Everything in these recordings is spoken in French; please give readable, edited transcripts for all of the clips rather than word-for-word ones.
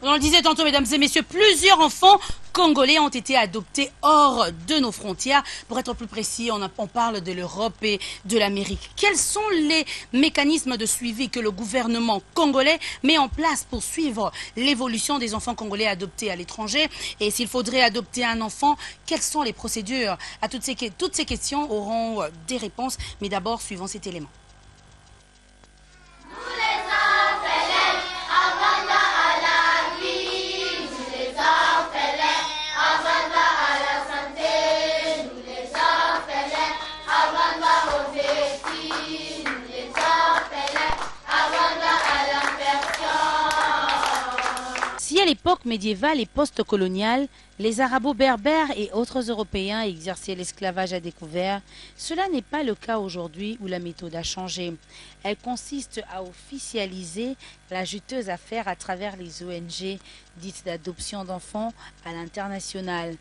On le disait tantôt, mesdames et messieurs, plusieurs enfants congolais ont été adoptés hors de nos frontières. Pour être plus précis, on parle de l'Europe et de l'Amérique. Quels sont les mécanismes de suivi que le gouvernement congolais met en place pour suivre l'évolution des enfants congolais adoptés à l'étranger? Et s'il faudrait adopter un enfant, quelles sont les procédures? À toutes ces questions auront des réponses, mais d'abord, suivons cet élément. Si à l'époque médiévale et post-coloniale, les Arabo-berbères et autres Européens exerçaient l'esclavage à découvert, cela n'est pas le cas aujourd'hui où la méthode a changé. Elle consiste à officialiser la juteuse affaire à travers les ONG dites d'adoption d'enfants à l'international.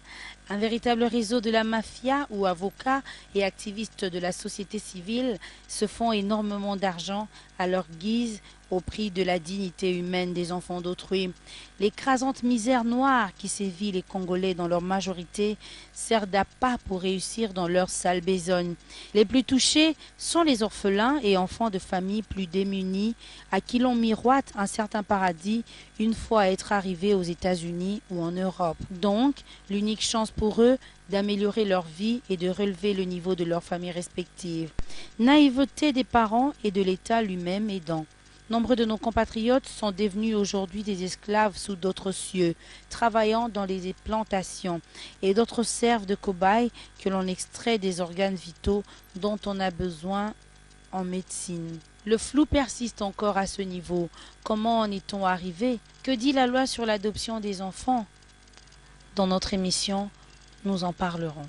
Un véritable réseau de la mafia où avocats et activistes de la société civile se font énormément d'argent à leur guise au prix de la dignité humaine des enfants d'autrui. L'écrasante misère noire qui sévit les Congolais dans leur majorité sert d'appât pour réussir dans leur sale besogne. Les plus touchés sont les orphelins et enfants de familles plus démunies à qui l'on miroite un certain paradis une fois être arrivés aux États-Unis ou en Europe. Donc, l'unique chance pour eux d'améliorer leur vie et de relever le niveau de leur famille respective. Naïveté des parents et de l'État lui-même aidant. Nombre de nos compatriotes sont devenus aujourd'hui des esclaves sous d'autres cieux, travaillant dans les plantations, et d'autres servent de cobayes que l'on extrait des organes vitaux dont on a besoin en médecine. Le flou persiste encore à ce niveau. Comment en est-on arrivé? Que dit la loi sur l'adoption des enfants? Dans notre émission, nous en parlerons.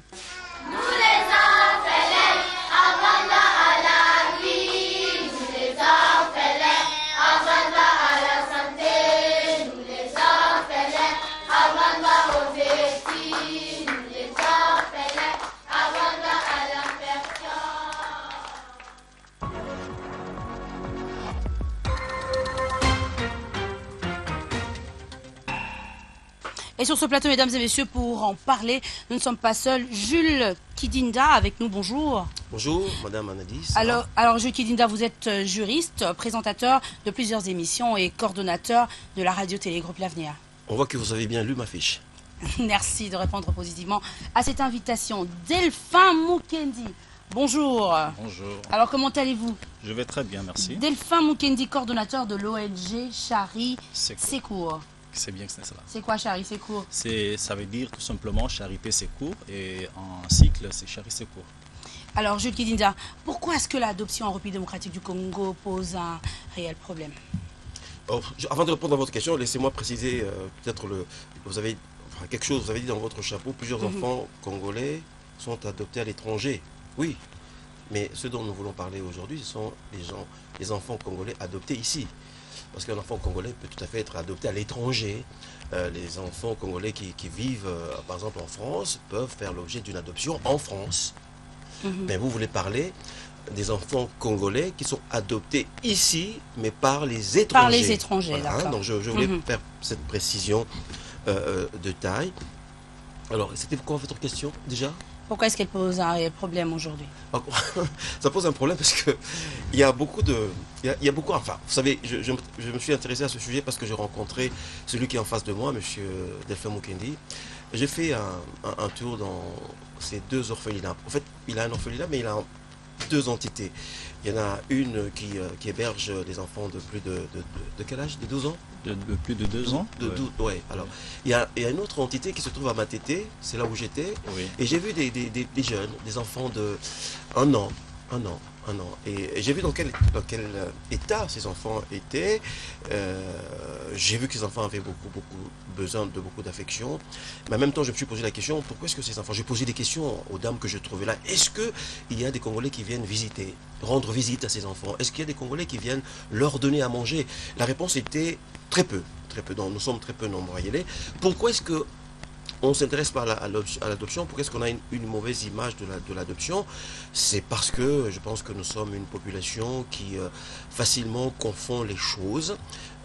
Et sur ce plateau, mesdames et messieurs, pour en parler, nous ne sommes pas seuls. Jules Kidinda avec nous, bonjour. Bonjour, madame Anadis. Alors Jules Kidinda, vous êtes juriste, présentateur de plusieurs émissions et coordonnateur de la radio-télé Groupe L'Avenir. On voit que vous avez bien lu ma fiche. Merci de répondre positivement à cette invitation. Delphin Mukendi, bonjour. Bonjour. Alors comment allez-vous? Je vais très bien, merci. Delphin Mukendi, coordonnateur de l'ONG Chari Secours. C'est bien que c'est cela. C'est quoi Chari Secours? Ça veut dire tout simplement Charité Secours et en cycle, c'est Chari Secours. Alors, Jules Kidinda, pourquoi est-ce que l'adoption en République démocratique du Congo pose un réel problème? Avant de répondre à votre question, laissez-moi préciser peut-être quelque chose. Vous avez dit dans votre chapeau, plusieurs enfants congolais sont adoptés à l'étranger. Oui, mais ce dont nous voulons parler aujourd'hui, ce sont les enfants congolais adoptés ici. Parce qu'un enfant congolais peut tout à fait être adopté à l'étranger. Les enfants congolais qui vivent, par exemple, en France, peuvent faire l'objet d'une adoption en France. Mais vous voulez parler des enfants congolais qui sont adoptés ici, mais par les étrangers. Par les étrangers, voilà, d'accord. Donc je voulais faire cette précision de taille. Alors, c'était quoi votre question, déjà? Pourquoi est-ce qu'elle pose un réel problème aujourd'hui? Ça pose un problème parce que il y a beaucoup enfin, vous savez, je me suis intéressé à ce sujet parce que j'ai rencontré celui qui est en face de moi, monsieur Delphin Mukendi. J'ai fait un tour dans ces deux orphelinats. En fait, il a un orphelinat, mais il a deux entités. Il y en a une qui héberge des enfants de plus de quel âge? De 12 ans? De plus de 2 ans. Ouais. Alors, il y a une autre entité qui se trouve à Matete, c'est là où j'étais. Oui. Et j'ai vu des jeunes, des enfants de 1 an. Et j'ai vu dans quel état ces enfants étaient. J'ai vu que ces enfants avaient beaucoup besoin de beaucoup d'affection. Mais en même temps, je me suis posé la question, pourquoi est-ce que ces enfants... J'ai posé des questions aux dames que je trouvais là. Est-ce qu'il y a des Congolais qui viennent rendre visite à ces enfants? Est-ce qu'il y a des Congolais qui viennent leur donner à manger? La réponse était très peu. Donc, nous sommes très peu nombreux à y aller. Pourquoi est-ce que on ne s'intéresse pas à l'adoption, pourquoi est-ce qu'on a une mauvaise image de l'adoption? C'est parce que je pense que nous sommes une population qui facilement confond les choses.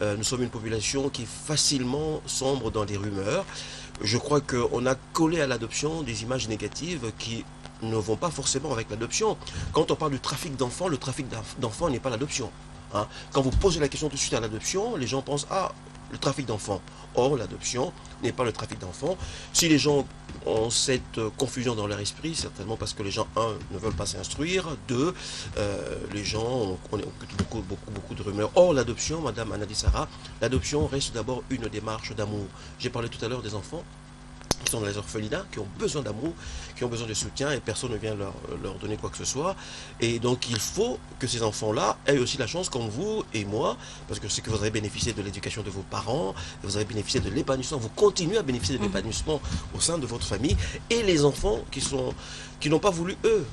Nous sommes une population qui facilement sombre dans des rumeurs. Je crois qu'on a collé à l'adoption des images négatives qui ne vont pas forcément avec l'adoption. Quand on parle du trafic d'enfants, le trafic d'enfants n'est pas l'adoption. Hein. Quand vous posez la question tout de suite à l'adoption, les gens pensent « Ah, le trafic d'enfants ». Or, l'adoption n'est pas le trafic d'enfants. Si les gens ont cette confusion dans leur esprit, certainement parce que les gens, un, ne veulent pas s'instruire, deux, les gens ont beaucoup de rumeurs. Or, l'adoption, Madame Anadi Sarah, l'adoption reste d'abord une démarche d'amour. J'ai parlé tout à l'heure des enfants qui sont dans les orphelinats, qui ont besoin d'amour, qui ont besoin de soutien et personne ne vient leur donner quoi que ce soit. Et donc il faut que ces enfants-là aient aussi la chance, comme vous et moi, parce que c'est que vous avez bénéficié de l'éducation de vos parents, vous avez bénéficié de l'épanouissement, vous continuez à bénéficier de l'épanouissement au sein de votre famille, et les enfants qui n'ont pas voulu, eux,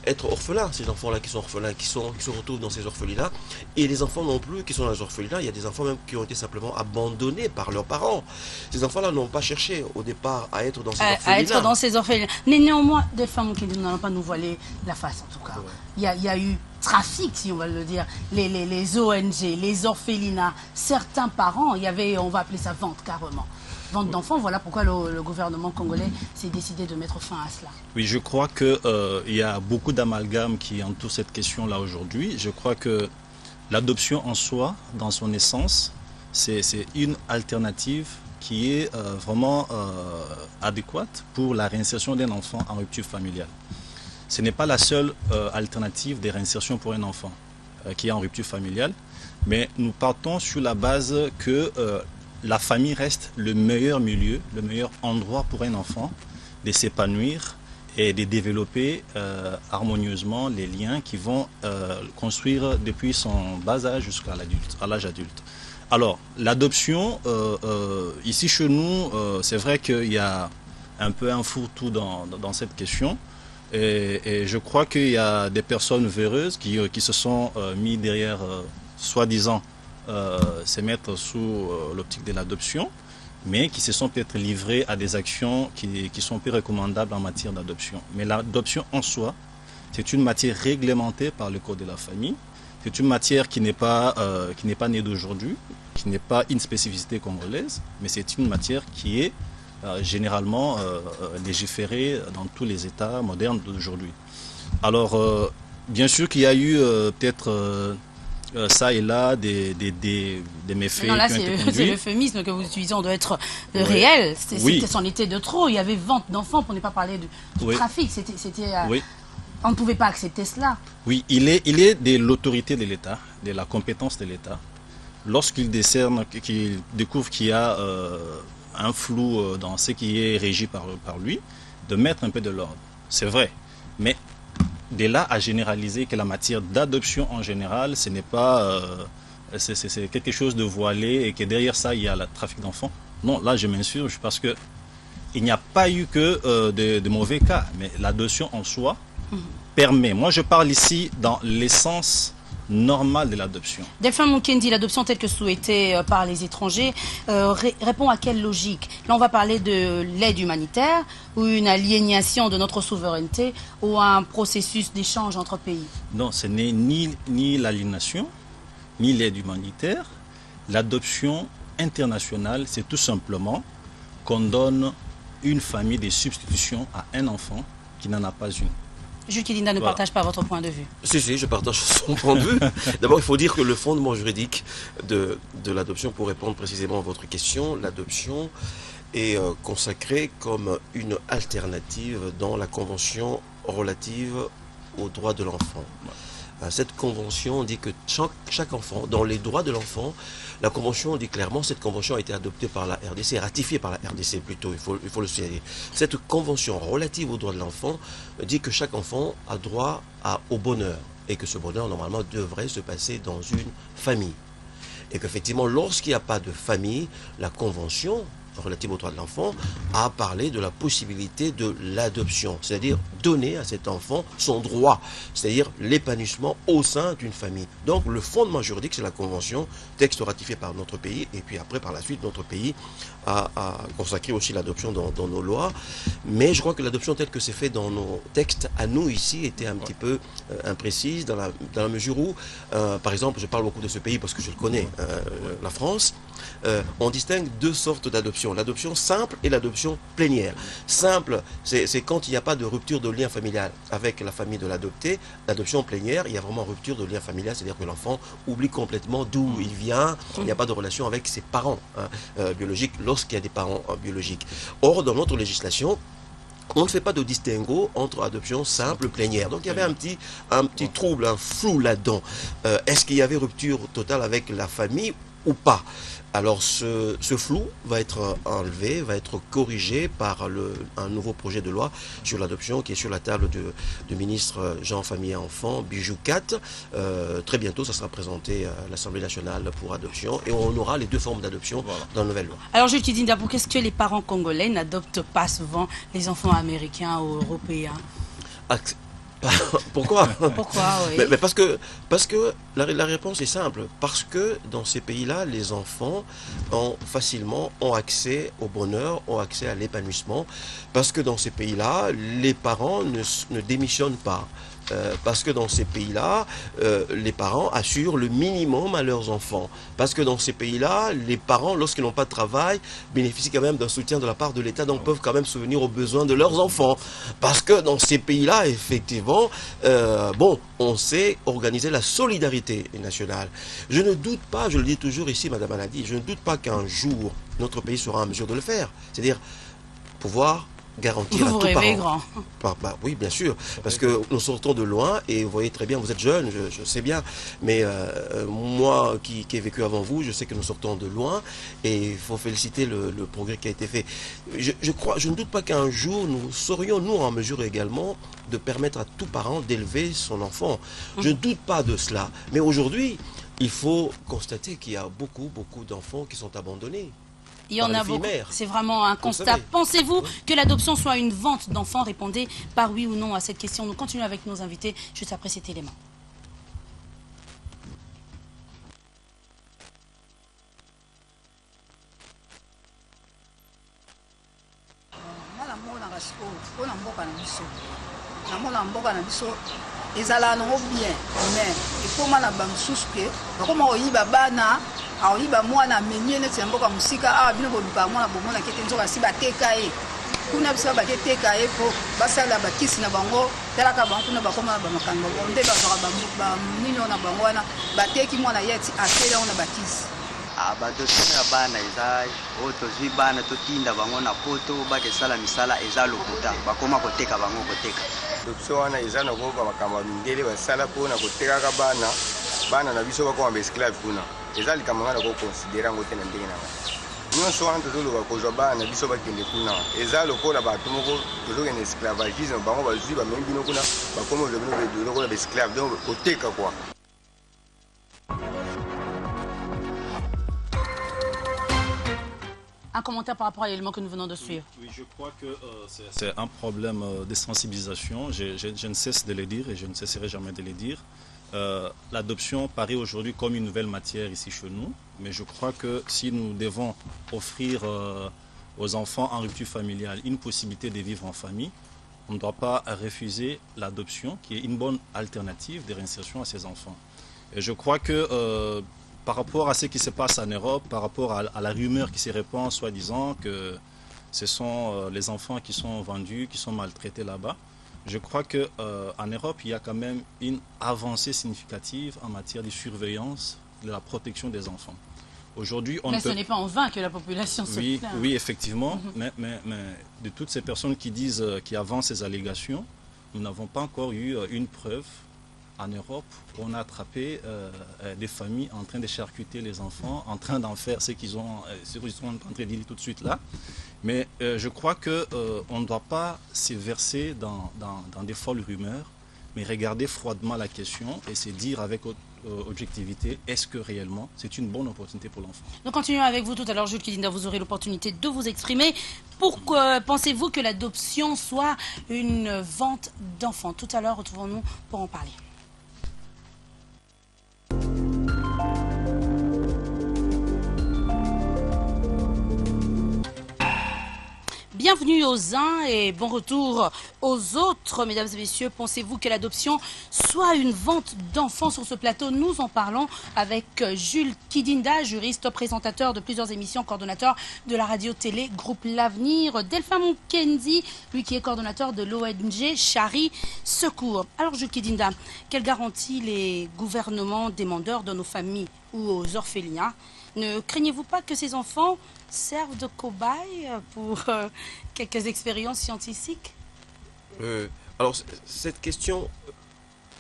être orphelins, ces enfants-là qui sont orphelins, qui se retrouvent dans ces orphelinats, et les enfants non plus qui sont dans les orphelinats, il y a des enfants même qui ont été simplement abandonnés par leurs parents. Ces enfants-là n'ont pas cherché au départ à être dans ces orphelinats. À être dans ces orphelinats. Mais néanmoins, des femmes qui n'allons pas nous voiler la face en tout cas. Ouais. Il y a eu trafic, si on va le dire, les ONG, les orphelinats, certains parents, il y avait, on va appeler ça vente carrément. Vente d'enfants, voilà pourquoi le gouvernement congolais s'est décidé de mettre fin à cela. Oui, je crois qu'il y a beaucoup d'amalgames qui entourent cette question-là aujourd'hui. Je crois que l'adoption en soi, dans son essence, c'est une alternative qui est vraiment adéquate pour la réinsertion d'un enfant en rupture familiale. Ce n'est pas la seule alternative de réinsertion pour un enfant qui est en rupture familiale, mais nous partons sur la base que la famille reste le meilleur milieu, le meilleur endroit pour un enfant de s'épanouir et de développer harmonieusement les liens qui vont construire depuis son bas âge jusqu'à l'âge adulte. Alors, l'adoption, ici chez nous, c'est vrai qu'il y a un peu un fourre-tout dans cette question. Et je crois qu'il y a des personnes véreuses qui se sont mis derrière, soi-disant, se mettre sous l'optique de l'adoption, mais qui se sont peut-être livrés à des actions qui sont peu recommandables en matière d'adoption. Mais l'adoption en soi, c'est une matière réglementée par le Code de la famille. C'est une matière qui n'est pas née d'aujourd'hui, qui n'est pas une spécificité congolaise, mais c'est une matière qui est généralement légiférée dans tous les États modernes d'aujourd'hui. Alors, bien sûr qu'il y a eu peut-être ça et là des méfaits. Non, là, c'est l'euphémisme que vous utilisez, on doit être réel. C'en était de trop. Il y avait vente d'enfants, pour ne pas parler du trafic. On ne pouvait pas accepter cela. Oui, il est de l'autorité de l'État, de la compétence de l'État, lorsqu'il décerne, qu'il découvre qu'il y a un flou dans ce qui est régi par lui, de mettre un peu de l'ordre. C'est vrai. Mais de là à généraliser que la matière d'adoption en général, ce n'est pas c'est quelque chose de voilé et que derrière ça, il y a le trafic d'enfants. Non, là, je m'insurge parce que il n'y a pas eu que de mauvais cas, mais l'adoption en soi permet. Moi, je parle ici dans l'essence normale de l'adoption. Delphin Mukendi, l'adoption telle que souhaitée par les étrangers répond à quelle logique? Là, on va parler de l'aide humanitaire ou une aliénation de notre souveraineté ou un processus d'échange entre pays? Non, ce n'est ni l'aliénation, ni l'aide humanitaire. L'adoption internationale, c'est tout simplement qu'on donne une famille de substitution à un enfant qui n'en a pas une. Jules Kidinda ne partage pas votre point de vue. Si, je partage son point de vue. D'abord, il faut dire que le fondement juridique de l'adoption, pour répondre précisément à votre question, l'adoption est consacrée comme une alternative dans la Convention relative aux droits de l'enfant. Cette convention dit que chaque enfant, dans les droits de l'enfant, la convention dit clairement, cette convention a été adoptée par la RDC, ratifiée par la RDC plutôt, il faut le signaler. Cette convention relative aux droits de l'enfant dit que chaque enfant a droit au bonheur et que ce bonheur normalement devrait se passer dans une famille. Et qu'effectivement, lorsqu'il n'y a pas de famille, la convention relative aux droits de l'enfant a parlé de la possibilité de l'adoption, c'est-à-dire donner à cet enfant son droit, c'est-à-dire l'épanouissement au sein d'une famille. Donc le fondement juridique, c'est la Convention, texte ratifié par notre pays, et puis après, par la suite, notre pays a consacré aussi l'adoption dans nos lois. Mais je crois que l'adoption telle que c'est fait dans nos textes, à nous ici, était un petit peu imprécise, dans la mesure où, par exemple, je parle beaucoup de ce pays parce que je le connais, la France, on distingue deux sortes d'adoption, l'adoption simple et l'adoption plénière. Simple, c'est quand il n'y a pas de rupture de lien familial avec la famille de l'adopté. L'adoption plénière, il y a vraiment rupture de lien familial, c'est-à-dire que l'enfant oublie complètement d'où il vient, il n'y a pas de relation avec ses parents biologiques lorsqu'il y a des parents biologiques. Or, dans notre législation, on ne fait pas de distinguo entre adoption simple, plénière. Donc il y avait un petit trouble, un flou là-dedans. Est-ce qu'il y avait rupture totale avec la famille ou pas? Alors ce flou va être enlevé, va être corrigé par un nouveau projet de loi sur l'adoption qui est sur la table du ministre Jean, Famille et Enfants, Bijou 4. Très bientôt, ça sera présenté à l'Assemblée nationale pour adoption et on aura les deux formes d'adoption dans la nouvelle loi. Alors Jules Kidinda, pourquoi est-ce que les parents congolais n'adoptent pas souvent les enfants américains ou européens? Pourquoi? Pourquoi, oui. Mais parce que la réponse est simple. Parce que dans ces pays-là, les enfants ont accès au bonheur, ont accès à l'épanouissement. Parce que dans ces pays-là, les parents ne démissionnent pas. Parce que dans ces pays-là, les parents assurent le minimum à leurs enfants. Parce que dans ces pays-là, les parents, lorsqu'ils n'ont pas de travail, bénéficient quand même d'un soutien de la part de l'État, donc peuvent quand même subvenir aux besoins de leurs enfants. Parce que dans ces pays-là, effectivement, on sait organiser la solidarité nationale. Je ne doute pas, je le dis toujours ici, Madame Aladi, je ne doute pas qu'un jour, notre pays sera en mesure de le faire. C'est-à-dire pouvoir garantir à tout parent. Oui, bien sûr, parce que nous sortons de loin et vous voyez très bien, vous êtes jeune, je sais bien, mais moi qui ai vécu avant vous, je sais que nous sortons de loin et il faut féliciter le progrès qui a été fait. Je ne doute pas qu'un jour nous serions nous en mesure également de permettre à tout parent d'élever son enfant. Je ne doute pas de cela, mais aujourd'hui, il faut constater qu'il y a beaucoup d'enfants qui sont abandonnés. Il y en a beaucoup. C'est vraiment un constat. Pensez-vous que l'adoption soit une vente d'enfants? Répondez par oui ou non à cette question. Nous continuons avec nos invités juste après cet élément. aoyiba mwana menye neti ya mboka musika bino boluka mwana bomona kete nzoka si bateka ye kuna biso baketeka ye po basala bakisi na bango talaka bango kuna bakoma ba makambo nde bazaka ba nini na bango wana bateki mwana yeti asela ona bakisi badotuna bana eza oyo tozwi bana totinda bango na poto bakesala misala eza lokuta bakoma koteka bango koteka adoption wana eza na koyoka makambo ya mindele basala mpona kotekaka bana na biso bakoma baesclave kuna eza likambo nga na koconsidere yango te na ndenge na nyonso wana tozoloba kozwa bana na biso bakende kuna eza lokola bato moko tozokende esclavagisme bango bazwi bamemi bino kuna bakomi ozwa bino lokola baesclave donc koteka kwa. Un commentaire par rapport à l'élément que nous venons de suivre. Oui, je crois que c'est un problème de sensibilisation. Je ne cesse de le dire et je ne cesserai jamais de le dire. L'adoption paraît aujourd'hui comme une nouvelle matière ici chez nous, mais je crois que si nous devons offrir aux enfants en rupture familiale une possibilité de vivre en famille, on ne doit pas refuser l'adoption, qui est une bonne alternative de réinsertion à ces enfants. Et je crois que par rapport à ce qui se passe en Europe, par rapport à la rumeur qui se répand, soi-disant que ce sont les enfants qui sont vendus, qui sont maltraités là-bas, je crois qu'en Europe, il y a quand même une avancée significative en matière de surveillance, de la protection des enfants. Aujourd'hui, mais ce n'est pas en vain que la population se plaint. Oui, effectivement, mais de toutes ces personnes qui disent, qui avancent ces allégations, nous n'avons pas encore eu une preuve en Europe où on a attrapé des familles en train de charcuter les enfants, en train d'en faire ce qu'ils sont en train de dire tout de suite là. Mais je crois qu'on ne doit pas se verser dans des folles rumeurs, mais regarder froidement la question et se dire avec objectivité, est-ce que réellement c'est une bonne opportunité pour l'enfant? Nous continuons avec vous tout à l'heure, Jules Kidinda, vous aurez l'opportunité de vous exprimer. Pourquoi pensez-vous que l'adoption soit une vente d'enfants? Tout à l'heure, retrouvons-nous pour en parler. Bienvenue aux uns et bon retour aux autres. Mesdames et messieurs, pensez-vous que l'adoption soit une vente d'enfants? Sur ce plateau, nous en parlons avec Jules Kidinda, juriste, présentateur de plusieurs émissions, coordonnateur de la radio-télé Groupe L'Avenir. Delphin Mukendi, lui qui est coordonnateur de l'ONG Chari Secours. Alors Jules Kidinda, quelle garantie les gouvernements demandeurs de nos familles ou aux orphelins? Ne craignez-vous pas que ces enfants servent de cobayes pour quelques expériences scientifiques? Alors, cette question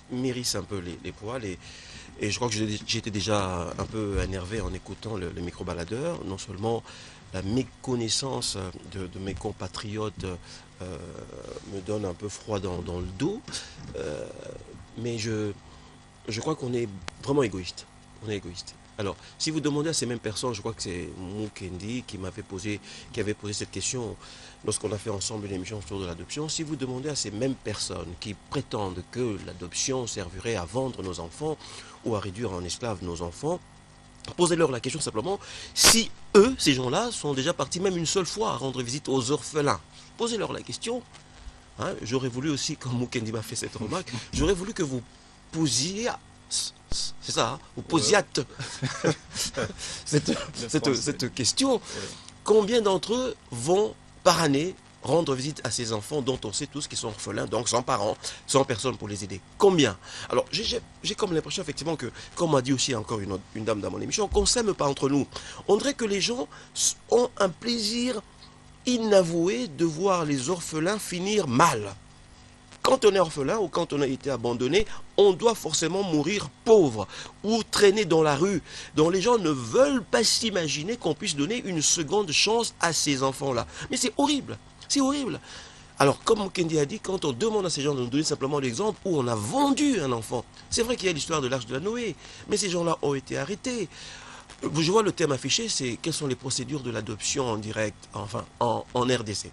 mérisse un peu les poils et je crois que j'étais déjà un peu énervé en écoutant le micro-baladeur. Non seulement la méconnaissance de mes compatriotes me donne un peu froid dans le dos, mais je crois qu'on est vraiment égoïste. On est égoïste. Alors, si vous demandez à ces mêmes personnes, je crois que c'est Mukendi qui avait posé cette question lorsqu'on a fait ensemble une émission autour de l'adoption. Si vous demandez à ces mêmes personnes qui prétendent que l'adoption servirait à vendre nos enfants ou à réduire en esclaves nos enfants, posez-leur la question simplement si eux, ces gens-là, sont déjà partis même une seule fois à rendre visite aux orphelins. Posez-leur la question. Hein, j'aurais voulu aussi, comme Mukendi m'a fait cette remarque, j'aurais voulu que vous posiez... C'est ça, hein, vous posiate cette question. Combien d'entre eux vont par année rendre visite à ces enfants dont on sait tous qu'ils sont orphelins, donc sans parents, sans personne pour les aider? Combien? Alors, j'ai comme l'impression effectivement que, comme m'a dit aussi encore une dame dans mon émission, qu'on ne s'aime pas entre nous. On dirait que les gens ont un plaisir inavoué de voir les orphelins finir mal. Quand on est orphelin ou quand on a été abandonné, on doit forcément mourir pauvre ou traîner dans la rue. Donc les gens ne veulent pas s'imaginer qu'on puisse donner une seconde chance à ces enfants-là. Mais c'est horrible, c'est horrible. Alors comme Mukendi a dit, quand on demande à ces gens de nous donner simplement l'exemple où on a vendu un enfant, c'est vrai qu'il y a l'histoire de l'Arche de la Noé, mais ces gens-là ont été arrêtés. Je vois le thème affiché, c'est quelles sont les procédures de l'adoption en direct, enfin en RDC.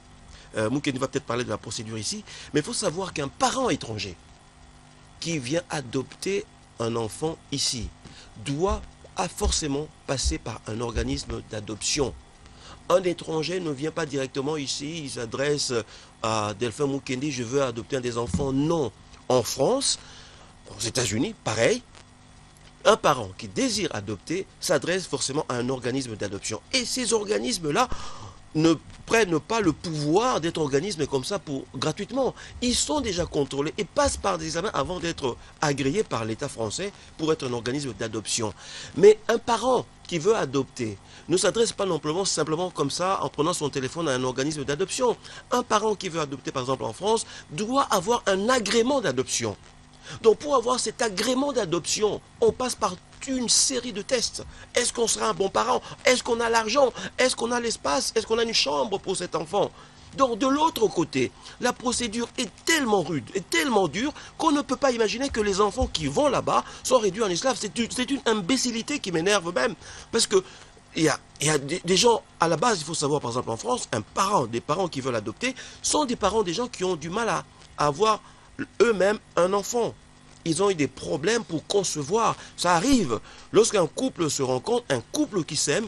Mukendi va peut-être parler de la procédure ici, mais il faut savoir qu'un parent étranger qui vient adopter un enfant ici doit forcément passer par un organisme d'adoption. Un étranger ne vient pas directement ici, il s'adresse à Delphin Mukendi, je veux adopter un des enfants. Non. En France, aux États-Unis, pareil, un parent qui désire adopter s'adresse forcément à un organisme d'adoption. Et ces organismes-là ne prennent pas le pouvoir d'être organismes comme ça gratuitement. Ils sont déjà contrôlés et passent par des examens avant d'être agréés par l'État français pour être un organisme d'adoption. Mais un parent qui veut adopter ne s'adresse pas non plus simplement comme ça en prenant son téléphone à un organisme d'adoption. Un parent qui veut adopter par exemple en France doit avoir un agrément d'adoption. Donc pour avoir cet agrément d'adoption, on passe par une série de tests. Est-ce qu'on sera un bon parent? Est-ce qu'on a l'argent? Est-ce qu'on a l'espace? Est-ce qu'on a une chambre pour cet enfant? Donc de l'autre côté, la procédure est tellement rude et tellement dure qu'on ne peut pas imaginer que les enfants qui vont là-bas soient réduits en esclaves. C'est une imbécilité qui m'énerve même. Parce que il y a des gens, à la base, il faut savoir, par exemple en France, des parents qui veulent adopter, sont des parents des gens qui ont du mal à avoir eux-mêmes un enfant. Ils ont eu des problèmes pour concevoir. Ça arrive. Lorsqu'un couple se rencontre, un couple qui s'aime,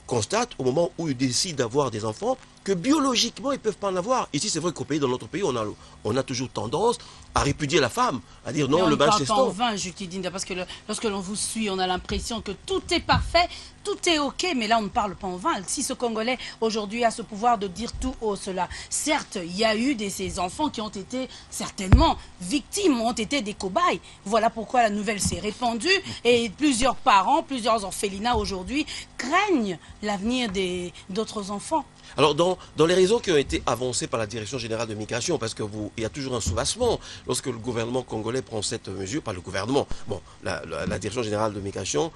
constate au moment où ils décident d'avoir des enfants, que biologiquement, ils ne peuvent pas en avoir. Ici, c'est vrai qu'au pays, dans notre pays, on a toujours tendance à répudier la femme, à dire non, le bain c'est en vain, Jules Kidinda, parce que lorsque l'on vous suit, on a l'impression que tout est parfait, tout est ok, mais là on ne parle pas en vain. Si ce Congolais aujourd'hui a ce pouvoir de dire tout haut cela, certes, il y a eu ces enfants qui ont été certainement victimes, ont été des cobayes. Voilà pourquoi la nouvelle s'est répandue et plusieurs parents, plusieurs orphelinats aujourd'hui craignent l'avenir d'autres enfants. Alors, dans les raisons qui ont été avancées par la Direction générale de migration, parce qu'il y a toujours un soubassement lorsque le gouvernement congolais prend cette mesure, pas le gouvernement, bon, la Direction générale de migration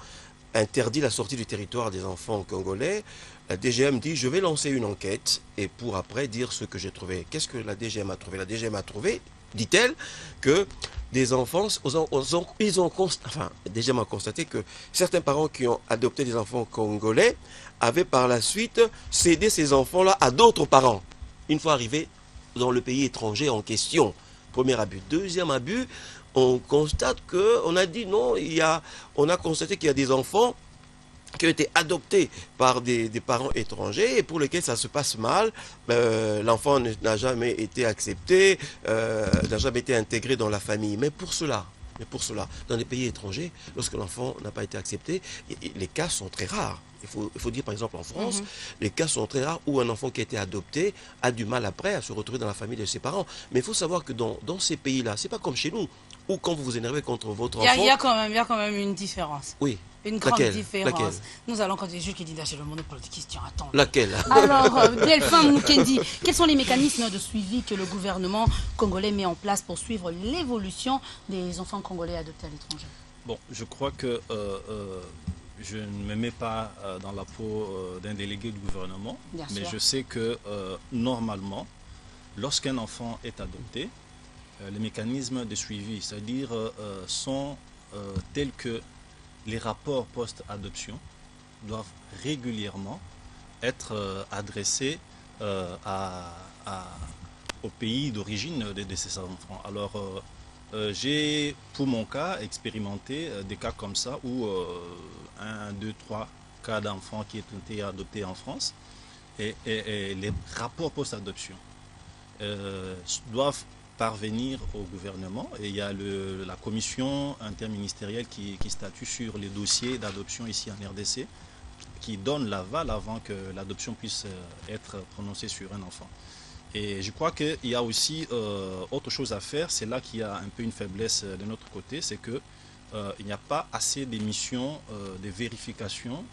interdit la sortie du territoire des enfants congolais. La DGM dit, je vais lancer une enquête et pour après dire ce que j'ai trouvé. Qu'est-ce que la DGM a trouvé? La DGM a trouvé dit-elle, que des enfants, ils ont déjà constaté que certains parents qui ont adopté des enfants congolais avaient par la suite cédé ces enfants-là à d'autres parents, une fois arrivés dans le pays étranger en question. Premier abus. Deuxième abus, on constate on a dit non, on a constaté qu'il y a des enfants qui ont été adoptés par des parents étrangers et pour lesquels ça se passe mal. L'enfant n'a jamais été accepté, n'a jamais été intégré dans la famille. Mais pour cela, dans les pays étrangers, lorsque l'enfant n'a pas été accepté, les cas sont très rares. Il faut dire par exemple en France, les cas sont très rares où un enfant qui a été adopté a du mal après à se retrouver dans la famille de ses parents. Mais il faut savoir que dans ces pays-là, c'est pas comme chez nous, où quand vous vous énervez contre votre enfant... Il y a quand même une différence. Oui. Une grande différence. Laquelle? Nous allons quand Jules Kidinda chez le Monopole de questions. Attends. Laquelle? Alors, Delphin Mukendi, quels sont les mécanismes de suivi que le gouvernement congolais met en place pour suivre l'évolution des enfants congolais adoptés à l'étranger? Bon, je crois que je ne me mets pas dans la peau d'un délégué du gouvernement, mais je sais que normalement, lorsqu'un enfant est adopté, les mécanismes de suivi, c'est-à-dire sont tels que les rapports post-adoption doivent régulièrement être adressés au pays d'origine de ces enfants. Alors, j'ai, pour mon cas, expérimenté des cas comme ça où 1, 2, 3 cas d'enfants qui ont été adoptés en France et les rapports post-adoption doivent parvenir au gouvernement et il y a la commission interministérielle qui statue sur les dossiers d'adoption ici en RDC qui donne l'aval avant que l'adoption puisse être prononcée sur un enfant. Et je crois qu'il y a aussi autre chose à faire, c'est là qu'il y a un peu une faiblesse de notre côté, c'est que il n'y a pas assez d'émissions de vérification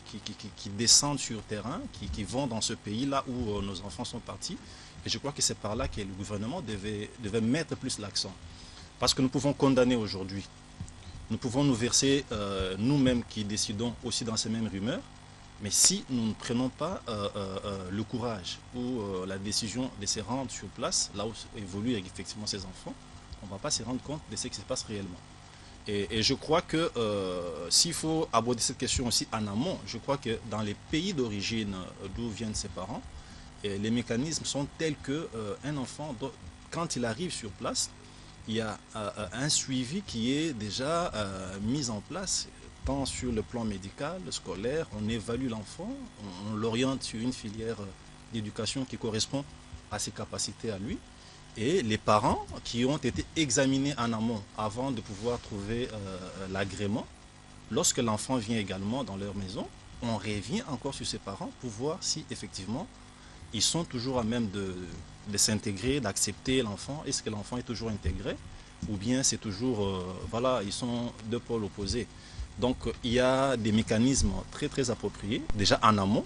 qui descendent sur le terrain, qui vont dans ce pays là où nos enfants sont partis. Et je crois que c'est par là que le gouvernement devait mettre plus l'accent. Parce que nous pouvons condamner aujourd'hui. Nous pouvons nous verser nous-mêmes qui décidons aussi dans ces mêmes rumeurs. Mais si nous ne prenons pas le courage ou la décision de se rendre sur place, là où évoluent effectivement ces enfants, on ne va pas se rendre compte de ce qui se passe réellement. Et je crois que s'il faut aborder cette question aussi en amont, je crois que dans les pays d'origine d'où viennent ses parents, et les mécanismes sont tels qu'un enfant, quand il arrive sur place, il y a un suivi qui est déjà mis en place, tant sur le plan médical, scolaire, on évalue l'enfant, on l'oriente sur une filière d'éducation qui correspond à ses capacités à lui. Et les parents qui ont été examinés en amont avant de pouvoir trouver l'agrément, lorsque l'enfant vient également dans leur maison, on revient encore sur ses parents pour voir si effectivement ils sont toujours à même de s'intégrer, d'accepter l'enfant. Est-ce que l'enfant est toujours intégré ou bien c'est toujours, voilà, ils sont deux pôles opposés. Donc il y a des mécanismes très très appropriés, déjà en amont.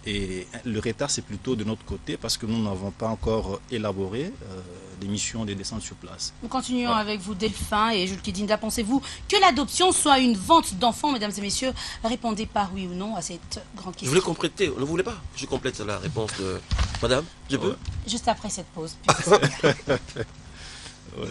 Et le retard, c'est plutôt de notre côté parce que nous n'avons pas encore élaboré des missions de descente sur place. Nous continuons avec vous, Delphin et Jules Kidinda. Pensez-vous que l'adoption soit une vente d'enfants, mesdames et messieurs? Répondez par oui ou non à cette grande question. Je voulais compléter, ne voulez pas? Je complète la réponse de madame. Je peux? Juste après cette pause. Ouais.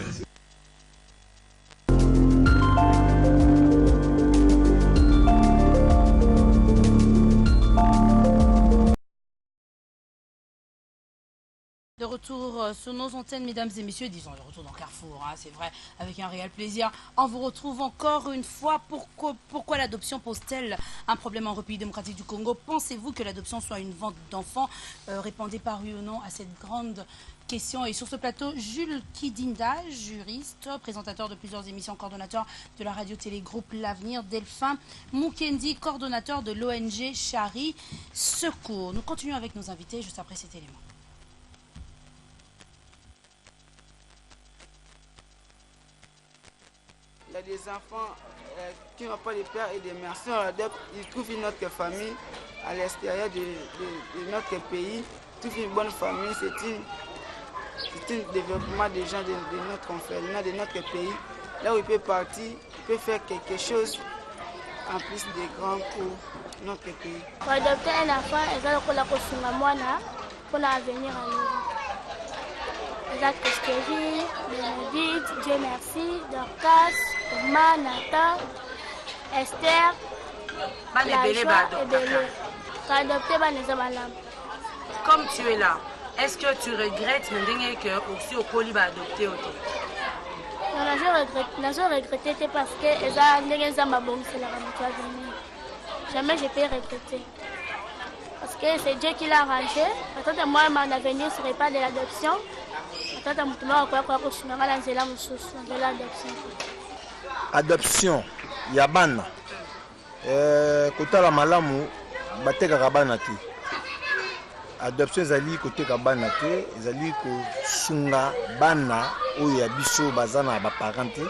De retour sur nos antennes, mesdames et messieurs, disons de retour dans Carrefour, hein, c'est vrai, avec un réel plaisir. On vous retrouve encore une fois. Pourquoi l'adoption pose-t-elle un problème en République démocratique du Congo? Pensez-vous que l'adoption soit une vente d'enfants? Répondez par oui ou non à cette grande question. Et sur ce plateau, Jules Kidinda, juriste, présentateur de plusieurs émissions, coordonnateur de la radio-télé groupe L'Avenir, Delphin Mukendi, coordonnateur de l'ONG Chari Secours. Nous continuons avec nos invités juste après cet élément. Il y a des enfants qui n'ont pas de père et de mère. Si on adopte, ils trouvent une autre famille à l'extérieur de notre pays. Ils trouvent une bonne famille. C'est un développement des gens de notre environnement, de notre pays. Là où il peut partir, il peut faire quelque chose en plus de grand pour notre pays. Pour adopter un enfant, ils ont la pour l'avenir à nous. Jacques Estéville, Bénédicte, Dieu merci, Dorcas, Thomas, Nathan, Esther, Comme tu es là, est-ce que tu regrettes que aussi au Koli va adopter auto? Non, je regrettais parce que jamais je peux regretter. Parce que c'est Dieu qui l'a arrangé. Peut-être moi, mon avenir ne serait pas de l'adoption. Peut-être adoption, Yabana. Kotala malamu, batekaka bana te. Adoption ezali koteka bana te, ezali kosunga bana oyo ya biso bazana ba parents te.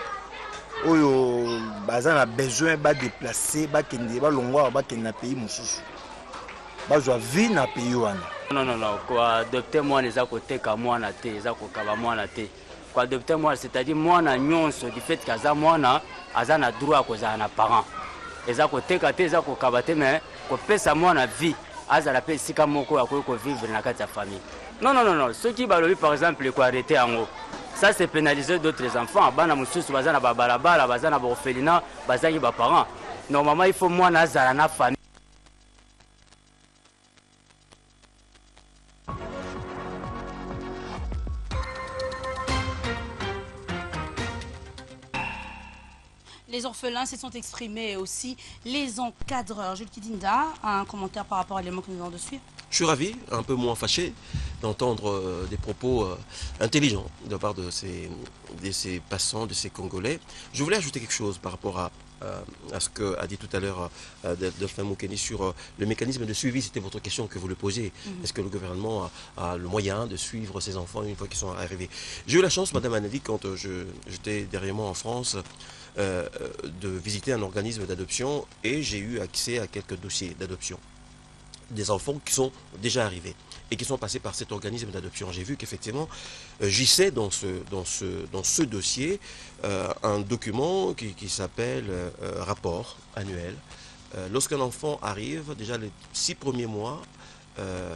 Oyo bazana besoin ba déplacer, ba kende ba longwa ba kende na pays mosusu. Bazwa vie na pays wana. Non, quoi adopter moi les koteka mwana te, eza kokaba mwana te. Quoi adopter moi c'est-à-dire mwana nyonso du fait kaza mwana azana droit kozala na parent. Eza koteka te, eza kokaba te, mais kopesa mwana vie azala pe sika moko akoki vivre na kati ya famille. Non, ceux qui balobi par exemple ko arrêter yango. Ça c'est pénaliser d'autres enfants. Bana mususu bazana ba balabala, bazana ba orphelinat, bazangi ba parents. Normalement il faut mwana azala na famille. Les orphelins se sont exprimés aussi les encadreurs. Jules Kidinda, un commentaire par rapport à l'élément que nous venons de suivre. Je suis ravi, un peu moins fâché, d'entendre des propos intelligents de la part de ces passants, de ces Congolais. Je voulais ajouter quelque chose par rapport à ce qu'a dit tout à l'heure Delphin Moukeni sur le mécanisme de suivi. C'était votre question que vous le posiez. Est-ce que le gouvernement a le moyen de suivre ses enfants une fois qu'ils sont arrivés? J'ai eu la chance, Madame Anadi, quand j'étais derrière moi en France, de visiter un organisme d'adoption et j'ai eu accès à quelques dossiers d'adoption des enfants qui sont déjà arrivés et qui sont passés par cet organisme d'adoption. J'ai vu qu'effectivement, j'y dans ce dossier un document qui s'appelle rapport annuel. Lorsqu'un enfant arrive, déjà les 6 premiers mois,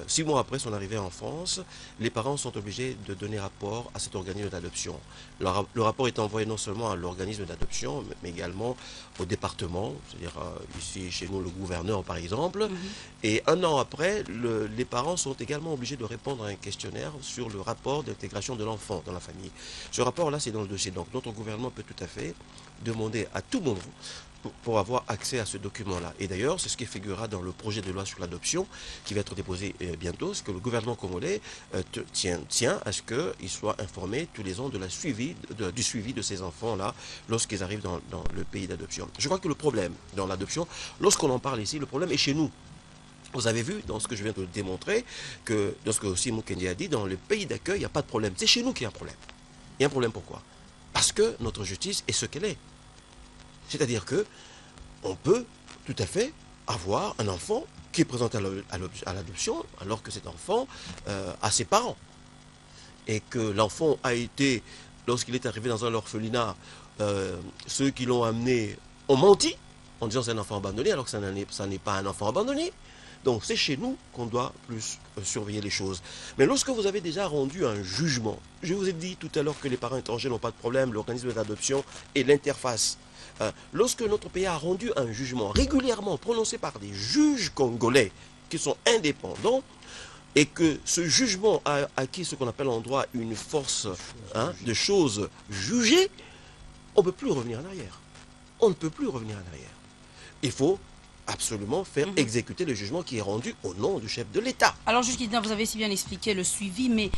6 mois après son arrivée en France, les parents sont obligés de donner rapport à cet organisme d'adoption. Le rapport est envoyé non seulement à l'organisme d'adoption, mais également au département, c'est-à-dire ici chez nous le gouverneur par exemple. Et un an après, les parents sont également obligés de répondre à un questionnaire sur le rapport d'intégration de l'enfant dans la famille. Ce rapport-là, c'est dans le dossier. Donc notre gouvernement peut tout à fait demander à tout moment pour avoir accès à ce document-là. Et d'ailleurs, c'est ce qui figurera dans le projet de loi sur l'adoption qui va être déposé bientôt, c'est que le gouvernement congolais tient à ce qu'il soit informé tous les ans de du suivi de ces enfants-là lorsqu'ils arrivent dans le pays d'adoption. Je crois que le problème dans l'adoption, lorsqu'on en parle ici, le problème est chez nous. Vous avez vu, dans ce que je viens de démontrer, que dans ce que aussi Moukeni a dit, dans le pays d'accueil, il n'y a pas de problème. C'est chez nous qu'il y a un problème. Il y a un problème pourquoi? Parce que notre justice est ce qu'elle est. C'est-à-dire que on peut tout à fait avoir un enfant qui est présenté à l'adoption alors que cet enfant a ses parents. Et que l'enfant a été, lorsqu'il est arrivé dans un orphelinat, ceux qui l'ont amené ont menti en disant que c'est un enfant abandonné alors que ça n'est pas un enfant abandonné. Donc c'est chez nous qu'on doit plus surveiller les choses. Mais lorsque vous avez déjà rendu un jugement, je vous ai dit tout à l'heure que les parents étrangers n'ont pas de problème, l'organisme d'adoption et l'interface. Lorsque notre pays a rendu un jugement régulièrement prononcé par des juges congolais qui sont indépendants et que ce jugement a acquis ce qu'on appelle en droit une force de choses jugées, on ne peut plus revenir en arrière. On ne peut plus revenir en arrière. Il faut absolument faire exécuter le jugement qui est rendu au nom du chef de l'État. Alors, Jules Kidinda, vous avez si bien expliqué le suivi, mais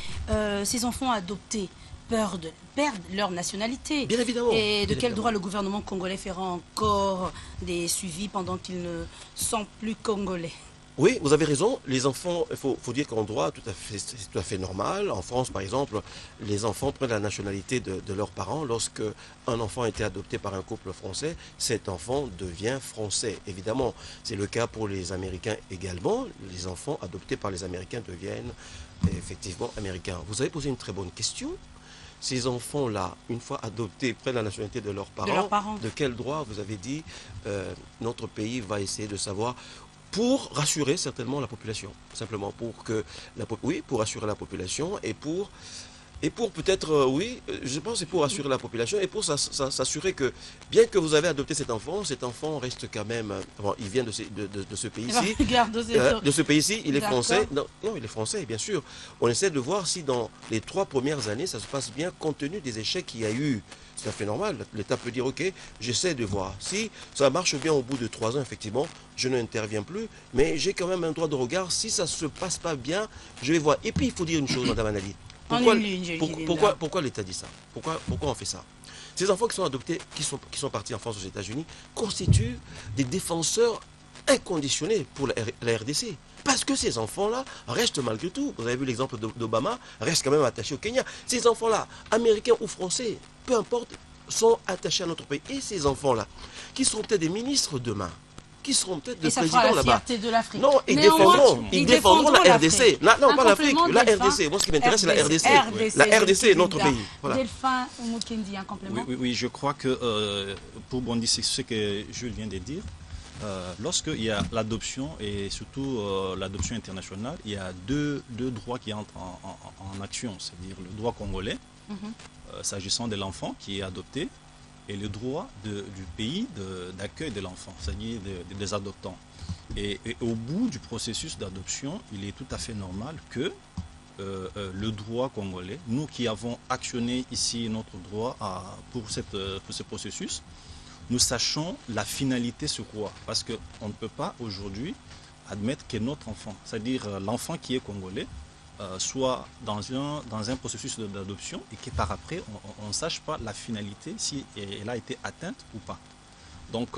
ces enfants adoptés perdent leur nationalité. Bien évidemment. Et de quel droit le gouvernement congolais fera encore des suivis pendant qu'ils ne sont plus congolais? Oui, vous avez raison. Les enfants, il faut dire qu'en droit, c'est tout à fait normal. En France, par exemple, les enfants prennent la nationalité de leurs parents. Lorsque un enfant a été adopté par un couple français, cet enfant devient français. Évidemment, c'est le cas pour les Américains également. Les enfants adoptés par les Américains deviennent effectivement américains. Vous avez posé une très bonne question. Ces enfants-là, une fois adoptés, prennent la nationalité de leurs parents. De quel droit, vous avez dit, notre pays va essayer de savoir pour rassurer certainement la population. Simplement pour que pour rassurer la population et pour Et pour peut-être, oui, je pense que c'est pour assurer la population et pour s'assurer que, bien que vous avez adopté cet enfant reste quand même, bon, il vient de ce pays-ci, de ce pays-ci, il est français, non, il est français, bien sûr. On essaie de voir si dans les 3 premières années, ça se passe bien, compte tenu des échecs qu'il y a eu. C'est tout à fait normal, l'État peut dire, ok, j'essaie de voir. Si ça marche bien au bout de 3 ans, effectivement, je n'interviens plus, mais j'ai quand même un droit de regard, si ça ne se passe pas bien, je vais voir. Et puis, il faut dire une chose, Madame Anali. Pourquoi l'État dit ça? Pourquoi on fait ça? Ces enfants qui sont adoptés, qui sont partis en France aux États-Unis, constituent des défenseurs inconditionnés pour la RDC. Parce que ces enfants-là restent malgré tout, vous avez vu l'exemple d'Obama, restent quand même attachés au Kenya. Ces enfants-là, américains ou français, peu importe, sont attachés à notre pays. Et ces enfants-là, qui seront peut-être des ministres demain, qui seront peut-être des présidents là-bas. Non, ils défendront la RDC. Non, pas l'Afrique, la RDC. Moi, ce qui m'intéresse, c'est la RDC. La RDC est notre pays. Voilà. Delphin Mukendi, un complément. Oui, je crois que pour bondir sur ce que Jules vient de dire, lorsqu'il y a l'adoption et surtout l'adoption internationale, il y a deux droits qui entrent en action, c'est-à-dire le droit congolais, s'agissant de l'enfant qui est adopté, et le droit du pays d'accueil de l'enfant, c'est-à-dire des adoptants. Et au bout du processus d'adoption, il est tout à fait normal que le droit congolais, nous qui avons actionné ici notre droit pour ce processus, nous sachons la finalité sur quoi. Parce qu'on ne peut pas aujourd'hui admettre que notre enfant, c'est-à-dire l'enfant qui est congolais, soit dans un processus d'adoption et que par après on ne sache pas la finalité, si elle a été atteinte ou pas. Donc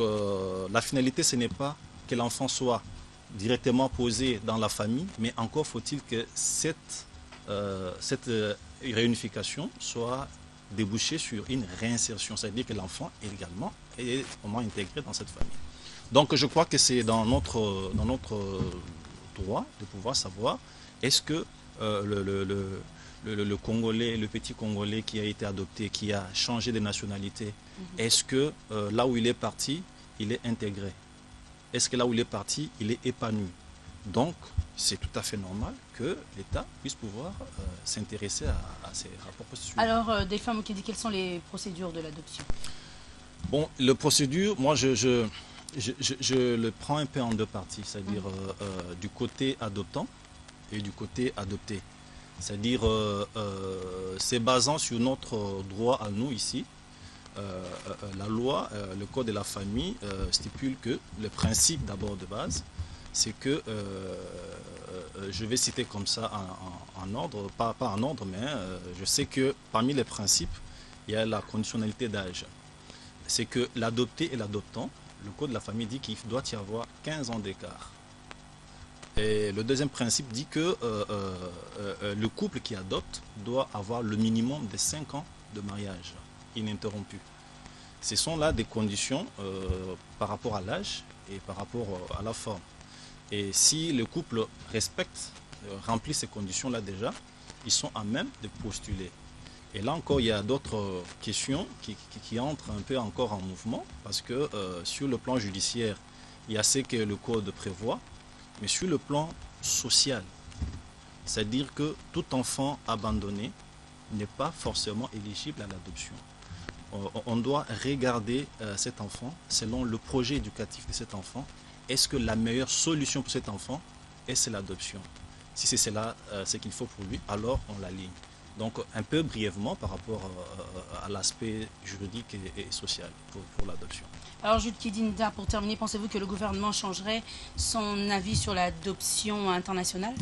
la finalité, ce n'est pas que l'enfant soit directement posé dans la famille, mais encore faut-il que cette réunification soit débouchée sur une réinsertion, c'est-à-dire que l'enfant également est vraiment intégré dans cette famille. Donc je crois que c'est dans notre droit de pouvoir savoir est-ce que le Congolais, le petit Congolais qui a été adopté, qui a changé de nationalité, est-ce que là où il est parti, il est intégré? Est-ce que là où il est parti, il est épanoui? Donc, c'est tout à fait normal que l'État puisse pouvoir s'intéresser à ces rapports processuels. Alors, Delphin Mukendi, quelles sont les procédures de l'adoption? Bon, les procédures, moi, je le prends un peu en deux parties, c'est-à-dire du côté adoptant et du côté adopté. C'est-à-dire, c'est basant sur notre droit à nous ici. La loi, le code de la famille stipule que le principe d'abord de base, c'est que, je vais citer comme ça en ordre, pas en ordre, mais je sais que parmi les principes, il y a la conditionnalité d'âge. C'est que l'adopté et l'adoptant, le code de la famille dit qu'il doit y avoir 15 ans d'écart. Et le deuxième principe dit que le couple qui adopte doit avoir le minimum de 5 ans de mariage ininterrompu. Ce sont là des conditions par rapport à l'âge et par rapport à la forme. Et si le couple respecte, remplit ces conditions-là déjà, ils sont à même de postuler. Et là encore, il y a d'autres questions qui entrent un peu encore en mouvement, parce que sur le plan judiciaire, il y a ce que le code prévoit, mais sur le plan social, c'est-à-dire que tout enfant abandonné n'est pas forcément éligible à l'adoption. On doit regarder cet enfant selon le projet éducatif de cet enfant. Est-ce que la meilleure solution pour cet enfant est l'adoption? Si c'est cela ce qu'il faut pour lui, alors on l'aligne. Donc un peu brièvement par rapport à l'aspect juridique et social pour l'adoption. Alors Jules Kidinda, pour terminer, pensez-vous que le gouvernement changerait son avis sur l'adoption internationale?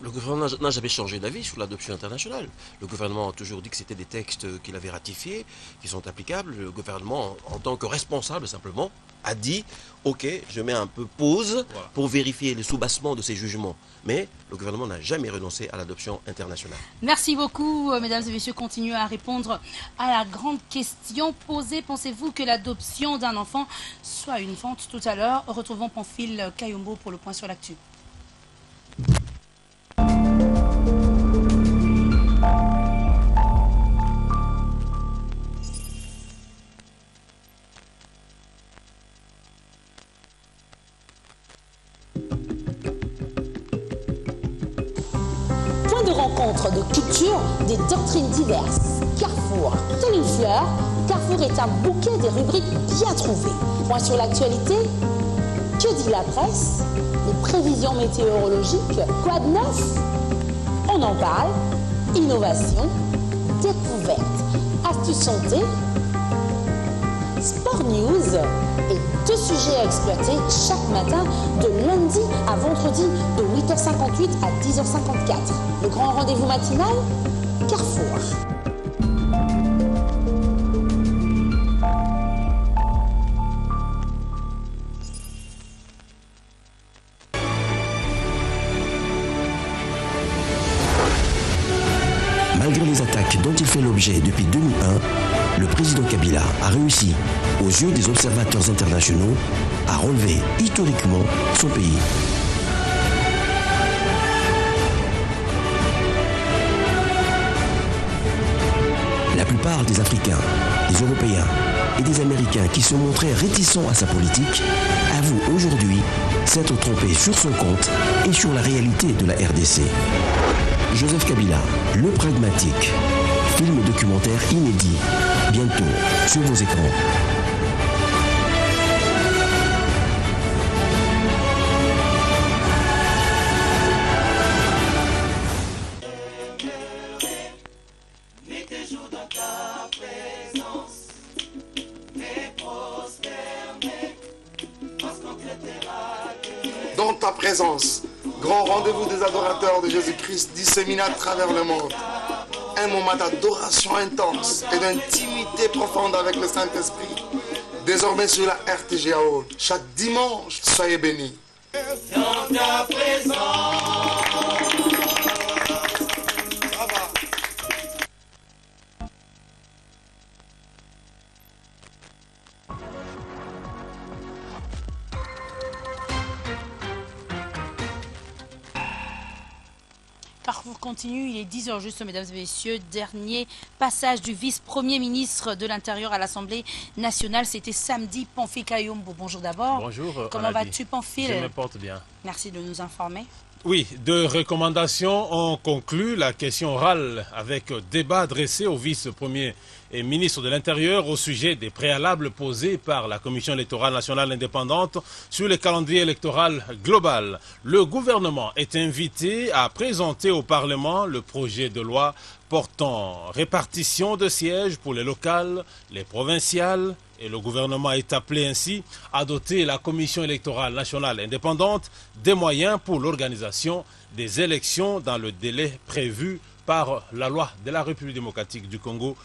Le gouvernement n'a jamais changé d'avis sur l'adoption internationale. Le gouvernement a toujours dit que c'était des textes qu'il avait ratifiés, qui sont applicables. Le gouvernement, en tant que responsable simplement, a dit « Ok, je mets un peu pause pour vérifier le soubassement de ces jugements ». Mais le gouvernement n'a jamais renoncé à l'adoption internationale. Merci beaucoup, mesdames et messieurs. Continuez à répondre à la grande question posée. Pensez-vous que l'adoption d'un enfant soit une vente? Tout à l'heure, retrouvons Pamphile Kayombo pour le point sur l'actu. rencontre de cultures, des doctrines diverses. Carrefour, telle une fleur, Carrefour est un bouquet des rubriques bien trouvées. Point sur l'actualité, que dit la presse? Les prévisions météorologiques, quoi de neuf? On en parle. Innovation, découverte, astuces santé, sport news et 2 sujets à exploiter chaque matin de lundi à vendredi de 8h58 à 10h54. Le grand rendez-vous matinal, Carrefour. Malgré les attaques dont il fait l'objet depuis 2001, le président Kabila a réussi, aux yeux des observateurs internationaux, à relever historiquement son pays. La plupart des Africains, des Européens et des Américains qui se montraient réticents à sa politique avouent aujourd'hui s'être trompés sur son compte et sur la réalité de la RDC. Joseph Kabila, le pragmatique, film documentaire inédit, bientôt sur vos écrans. Dans ta présence, grand rendez-vous des adorateurs de Jésus-Christ disséminé à travers le monde. Un moment d'adoration intense et d'intimité profonde avec le Saint-Esprit. Désormais sur la RTGAO. Chaque dimanche, soyez bénis. Dans ta présence. Carrefour continue, il est 10h juste, mesdames et messieurs. Dernier passage du vice-premier ministre de l'Intérieur à l'Assemblée nationale, c'était samedi. Pamphile Kayombo, bonjour d'abord. Bonjour. Comment vas-tu, Pamphile? Je me porte bien. Merci de nous informer. Oui, 2 recommandations ont conclu la question orale avec débat adressé au vice-premier et ministre de l'Intérieur au sujet des préalables posés par la Commission électorale nationale indépendante sur le calendrier électoral global. Le gouvernement est invité à présenter au Parlement le projet de loi portant répartition de sièges pour les locales, les provinciales, et le gouvernement est appelé ainsi à doter la Commission électorale nationale indépendante des moyens pour l'organisation des élections dans le délai prévu par la loi de la République démocratique du Congo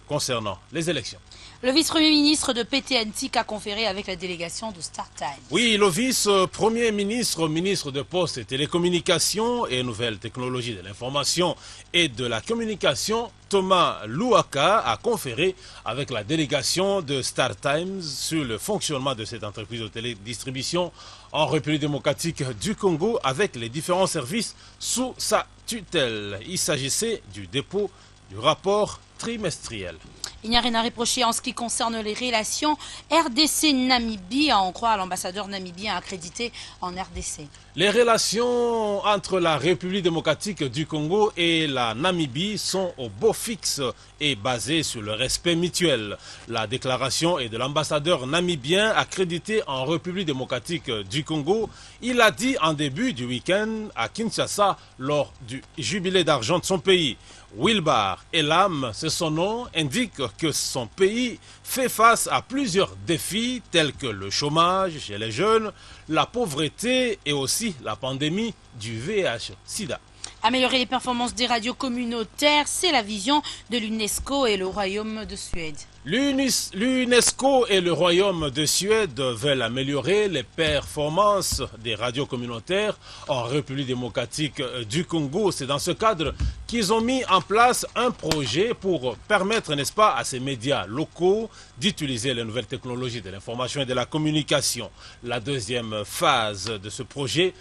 concernant les élections. Le vice-premier ministre de PTNTIC a conféré avec la délégation de StarTimes. Oui, le vice-premier ministre, ministre de Postes et Télécommunications et Nouvelles Technologies de l'Information et de la Communication, Thomas Louaka, a conféré avec la délégation de StarTimes sur le fonctionnement de cette entreprise de télédistribution en République démocratique du Congo avec les différents services sous sa tutelle. Il s'agissait du dépôt du rapport trimestriel. Il n'y a rien à reprocher en ce qui concerne les relations RDC-Namibie, à en croire l'ambassadeur namibien accrédité en RDC. Les relations entre la République démocratique du Congo et la Namibie sont au beau fixe et basées sur le respect mutuel. La déclaration est de l'ambassadeur namibien accrédité en République démocratique du Congo. Il a dit en début du week-end à Kinshasa lors du jubilé d'argent de son pays. Wilbar Elam, c'est son nom, indique que son pays fait face à plusieurs défis tels que le chômage chez les jeunes, la pauvreté et aussi la pandémie du VIH-Sida. Améliorer les performances des radios communautaires, c'est la vision de l'UNESCO et le Royaume de Suède. L'UNESCO et le Royaume de Suède veulent améliorer les performances des radios communautaires en République démocratique du Congo. C'est dans ce cadre qu'ils ont mis en place un projet pour permettre, n'est-ce pas, à ces médias locaux d'utiliser les nouvelles technologies de l'information et de la communication. La deuxième phase de ce projet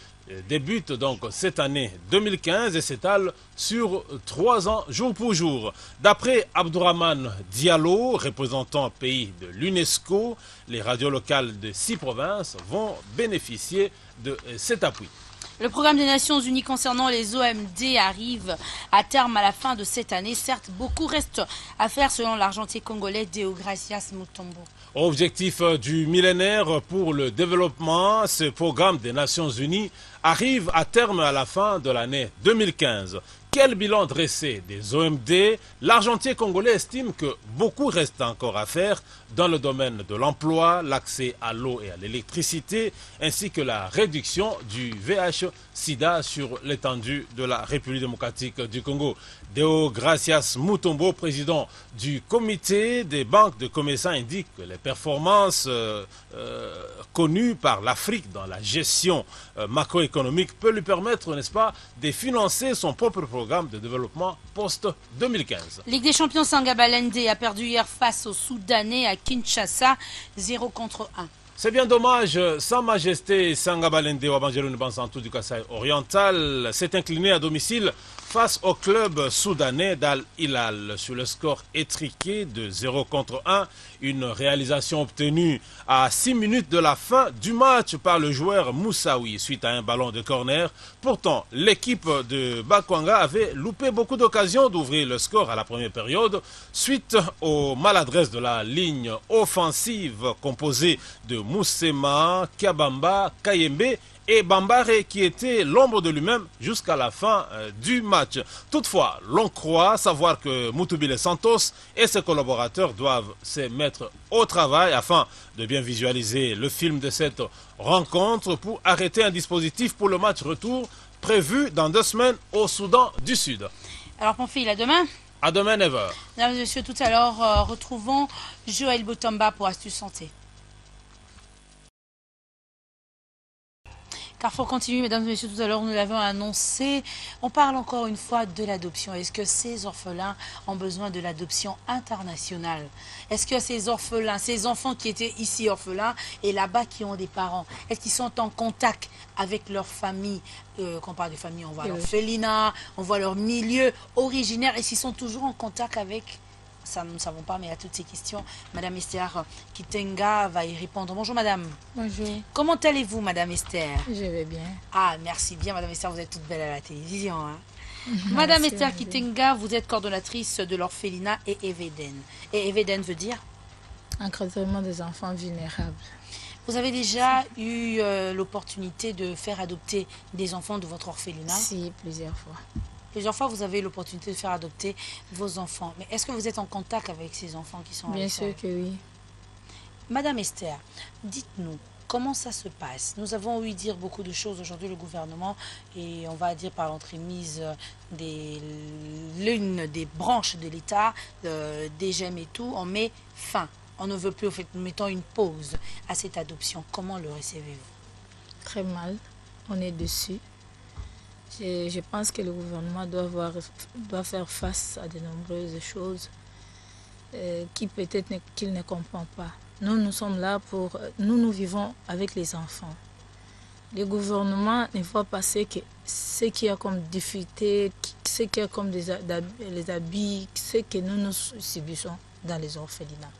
débute donc cette année 2015 et s'étale sur 3 ans, jour pour jour. D'après Abdourahmane Diallo, représentant pays de l'UNESCO, les radios locales de 6 provinces vont bénéficier de cet appui. Le programme des Nations Unies concernant les OMD arrive à terme à la fin de cette année. Certes, beaucoup reste à faire selon l'argentier congolais Deogracias Mutombo. Objectif du millénaire pour le développement, ce programme des Nations Unies arrive à terme à la fin de l'année 2015. Quel bilan dressé des OMD? L'argentier congolais estime que beaucoup reste encore à faire dans le domaine de l'emploi, l'accès à l'eau et à l'électricité, ainsi que la réduction du VIH-Sida sur l'étendue de la République démocratique du Congo. Deogracias Mutombo, président du comité des banques de commerçants, indique que les performances connues par l'Afrique dans la gestion macroéconomique peut lui permettre, n'est-ce pas, de financer son propre programme de développement post-2015. Ligue des champions Sangabalende a perdu hier face aux Soudanais à Kinshasa, 0-1. C'est bien dommage, Sa Majesté Sangabalende Wabanjeloun Bansantou du Kasaï oriental s'est incliné à domicile face au club soudanais d'Al Hilal sur le score étriqué de 0-1. Une réalisation obtenue à 6 minutes de la fin du match par le joueur Moussaoui suite à un ballon de corner. Pourtant, l'équipe de Bakwanga avait loupé beaucoup d'occasions d'ouvrir le score à la première période suite aux maladresses de la ligne offensive composée de Moussema, Kabamba, Kayembe et Bambare qui était l'ombre de lui-même jusqu'à la fin du match. Toutefois, l'on croit savoir que Mutubile Santos et ses collaborateurs doivent se mettre au travail afin de bien visualiser le film de cette rencontre pour arrêter un dispositif pour le match retour prévu dans 2 semaines au Soudan du Sud. Alors Pamphile, à demain. À demain, 9h. Mesdames et messieurs, tout à l'heure, retrouvons Joël Botomba pour Astuce Santé. Carrefour continue, mesdames et messieurs, tout à l'heure nous l'avons annoncé. On parle encore une fois de l'adoption. Est-ce que ces orphelins ont besoin de l'adoption internationale? Est-ce que ces orphelins, ces enfants qui étaient ici orphelins et là-bas qui ont des parents, est-ce qu'ils sont en contact avec leur famille? Quand on parle de famille, on voit l'orphelinat, on voit leur milieu originaire. Est-ce qu'ils sont toujours en contact avec... Ça, nous ne savons pas, mais à toutes ces questions, Madame Esther Kitenga va y répondre. Bonjour Madame. Bonjour. Comment allez-vous Madame Esther? Je vais bien. Ah, merci bien Madame Esther, vous êtes toute belle à la télévision. Hein? Madame Esther Kitenga, vous êtes coordonnatrice de l'orphelinat et Eveden. Et Eveden veut dire? Encadrement des enfants vulnérables. Vous avez déjà eu l'opportunité de faire adopter des enfants de votre orphelinat? Si, plusieurs fois. Plusieurs fois, vous avez l'opportunité de faire adopter vos enfants. Mais est-ce que vous êtes en contact avec ces enfants qui sont Bien sûr que oui. Madame Esther, dites-nous, comment ça se passe? Nous avons ouï dire beaucoup de choses aujourd'hui, le gouvernement, et on va dire par l'entremise de l'une des branches de l'État, des GEM et tout, on met fin. On ne veut plus, en fait, nous mettons une pause à cette adoption. Comment le recevez-vous? Très mal, on est dessus. Je pense que le gouvernement doit faire face à de nombreuses choses qui peut-être qu'il ne comprend pas. Nous sommes là pour... Nous vivons avec les enfants. Le gouvernement ne voit pas ce qu'il y a comme difficulté, ce qu'il y a comme les habits, ce que nous subissons dans les orphelinats.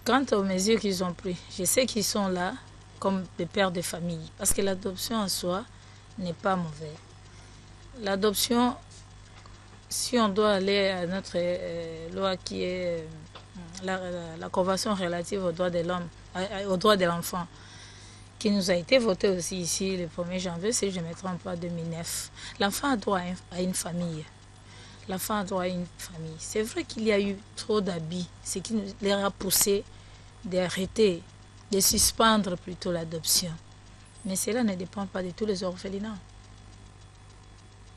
Quant aux mesures qu'ils ont prises, je sais qu'ils sont là comme des pères de famille. Parce que l'adoption en soi n'est pas mauvais. L'adoption, si on doit aller à notre loi qui est la Convention relative aux droits de l'homme, aux droits de l'enfant, qui nous a été votée aussi ici le 1er janvier, si je ne me trompe pas, 2009. L'enfant a droit à une famille. L'enfant a droit à une famille. C'est vrai qu'il y a eu trop d'abus, ce qui les a poussés d'arrêter, de suspendre plutôt l'adoption. Mais cela ne dépend pas de tous les orphelinats.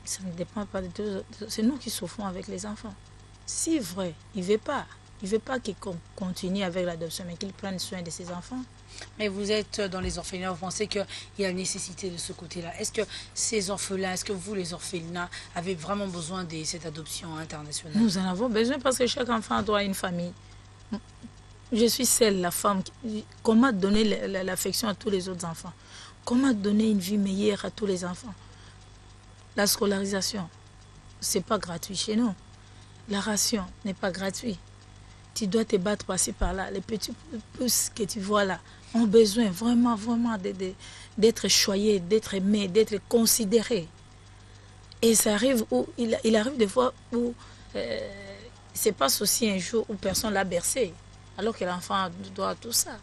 Ça ne dépend pas de tous. C'est nous qui souffrons avec les enfants. Si vrai, il ne veut pas qu'ils continuent avec l'adoption, mais qu'ils prennent soin de ses enfants. Mais vous êtes dans les orphelinats, vous pensez qu'il y a une nécessité de ce côté-là. Est-ce que ces orphelins, est-ce que vous, les orphelinats, avez vraiment besoin de cette adoption internationale? Nous en avons besoin parce que chaque enfant doit une famille. Je suis celle, la femme, comment donner l'affection à tous les autres enfants? Comment donner une vie meilleure à tous les enfants? La scolarisation, ce n'est pas gratuit chez nous. La ration n'est pas gratuite. Tu dois te battre par-ci par-là. Les petits pouces que tu vois là ont besoin vraiment d'être choyé, d'être aimé, d'être considéré. Et ça arrive où, il arrive des fois où se passe aussi un jour où personne l'a bercé, alors que l'enfant doit tout ça.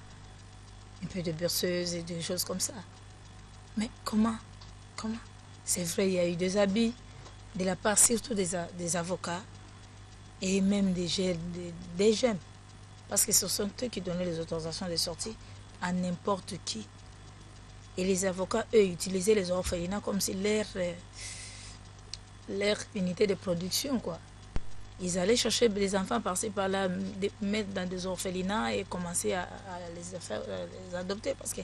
Un peu de berceuse et des choses comme ça. Mais comment? C'est vrai, il y a eu des abus de la part surtout des avocats et même des jeunes. Parce que ce sont eux qui donnaient les autorisations de sortie à n'importe qui. Et les avocats, eux, utilisaient les orphelinats comme si leur unité de production, quoi. Ils allaient chercher des enfants par-ci par-là, mettre dans des orphelinats et commencer à les adopter. Parce que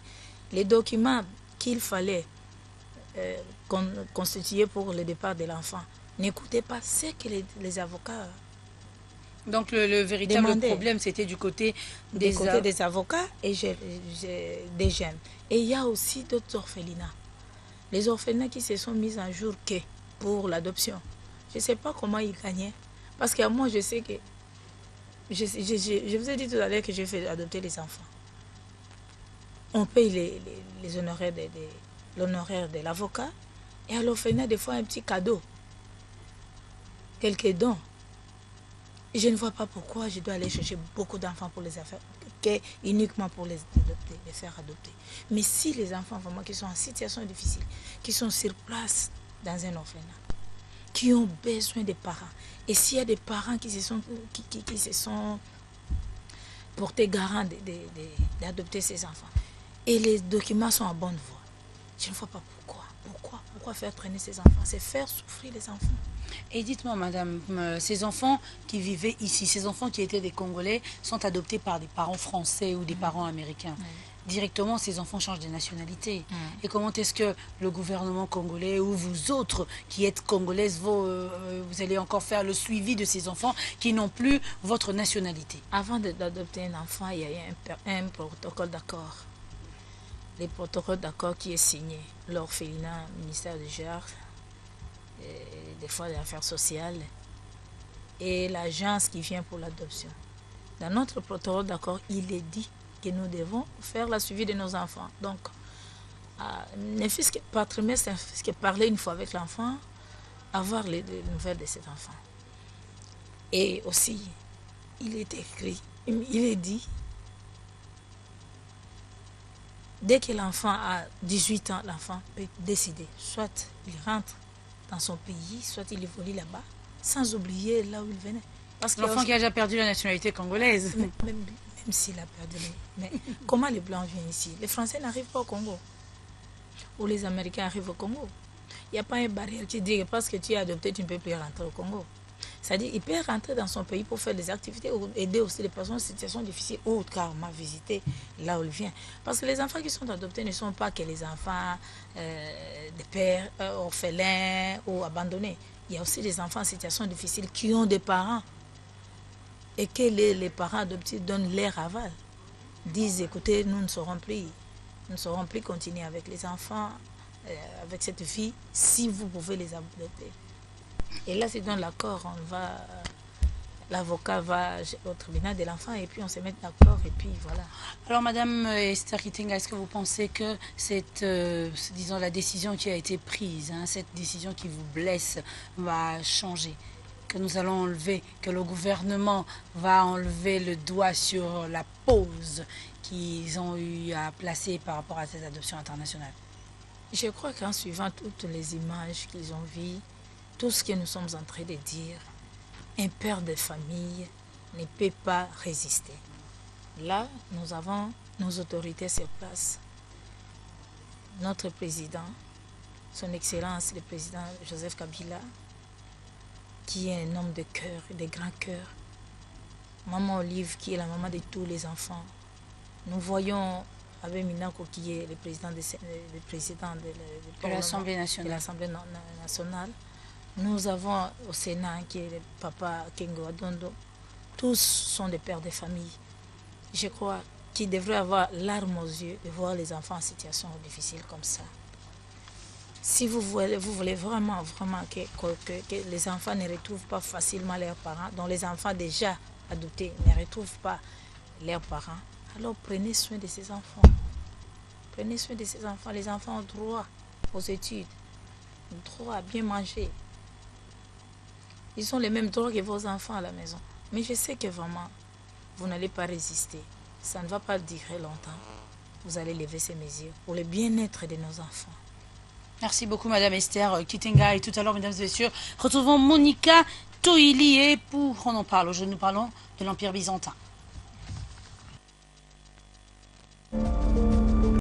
les documents qu'il fallait constituer pour le départ de l'enfant n'écoutaient pas ce que les avocats. Donc le véritable problème, c'était du côté des avocats et des jeunes. Et il y a aussi d'autres orphelinats. Les orphelinats qui se sont mis en jour que pour l'adoption. Je ne sais pas comment ils gagnaient. Parce que moi, je sais que... Je vous ai dit tout à l'heure que j'ai fait adopter les enfants. On paye les honoraires l'honoraire de l'avocat. Et à l'orphelinat, des fois, un petit cadeau. Quelques dons. Je ne vois pas pourquoi je dois aller chercher beaucoup d'enfants pour les affaires, uniquement pour les adopter, les faire adopter. Mais si les enfants vraiment qui sont en situation difficile, qui sont sur place dans un orphelinat, qui ont besoin des parents, et s'il y a des parents qui se sont portés garants d'adopter ces enfants, et les documents sont en bonne voie, je ne vois pas pourquoi faire traîner ces enfants, c'est faire souffrir les enfants. Et dites-moi, madame, ces enfants qui vivaient ici, ces enfants qui étaient des Congolais, sont adoptés par des parents français ou des parents américains. Directement, ces enfants changent de nationalité. Et comment est-ce que le gouvernement congolais ou vous autres qui êtes congolaises, vous allez encore faire le suivi de ces enfants qui n'ont plus votre nationalité? Avant d'adopter un enfant, il y a un protocole d'accord. Le protocole d'accord qui est signé. L'orphelinat, ministère du genre, des fois des affaires sociales, et l'agence qui vient pour l'adoption. Dans notre protocole d'accord, il est dit que nous devons faire la suivi de nos enfants. Donc, ne fût-ce que par trimestre, ne fût-ce que parler une fois avec l'enfant, avoir les nouvelles de cet enfant. Et aussi, il est écrit, il est dit, dès que l'enfant a 18 ans, l'enfant peut décider, soit il rentre dans son pays, soit il évolue là-bas, sans oublier là où il venait. Parce que l'enfant qui a déjà perdu la nationalité congolaise. Même s'il a perdu. Mais comment les Blancs viennent ici? Les Français n'arrivent pas au Congo. Ou les Américains arrivent au Congo. Il n'y a pas une barrière qui dit que parce que tu es adopté, tu ne peux plus rentrer au Congo. C'est-à-dire qu'il peut rentrer dans son pays pour faire des activités ou aider aussi les personnes en situation difficile ou carrément visiter là où il vient. Parce que les enfants qui sont adoptés ne sont pas que les enfants des pères orphelins ou abandonnés. Il y a aussi des enfants en situation difficile qui ont des parents et que les parents adoptifs donnent leur aval. Disent, écoutez, nous ne saurons plus continuer avec les enfants, avec cette vie, si vous pouvez les adopter. Et là, c'est dans l'accord, l'avocat va au tribunal de l'enfant et puis on se met d'accord et puis voilà. Alors, Madame Esther Kitinga, est-ce que vous pensez que disons, la décision qui a été prise, cette décision qui vous blesse, va changer? Que nous allons enlever, que le gouvernement va enlever le doigt sur la pause qu'ils ont eu à placer par rapport à ces adoptions internationales? Je crois qu'en suivant toutes les images qu'ils ont vues, tout ce que nous sommes en train de dire, un père de famille ne peut pas résister. Là, nous avons nos autorités sur place. Notre président, son Excellence, le président Joseph Kabila, qui est un homme de cœur, de grand cœur. Maman Olive, qui est la maman de tous les enfants. Nous voyons Abbé Minako, qui est le président de l'Assemblée nationale. Nous avons au Sénat, qui est le papa Kengo Adondo. Tous sont des pères de famille. Je crois qu'ils devraient avoir larmes aux yeux de voir les enfants en situation difficile comme ça. Si vous voulez vraiment que les enfants ne retrouvent pas facilement leurs parents, dont les enfants déjà adoptés ne retrouvent pas leurs parents, alors prenez soin de ces enfants. Prenez soin de ces enfants. Les enfants ont droit aux études, droit à bien manger. Ils ont les mêmes droits que vos enfants à la maison. Mais je sais que vraiment, vous n'allez pas résister. Ça ne va pas durer longtemps. Vous allez lever ces mesures pour le bien-être de nos enfants. Merci beaucoup, Madame Esther Kitenga. Et tout à l'heure, mesdames et messieurs, retrouvons Monica Toili. Et pour On en parle, aujourd'hui nous parlons de l'Empire byzantin.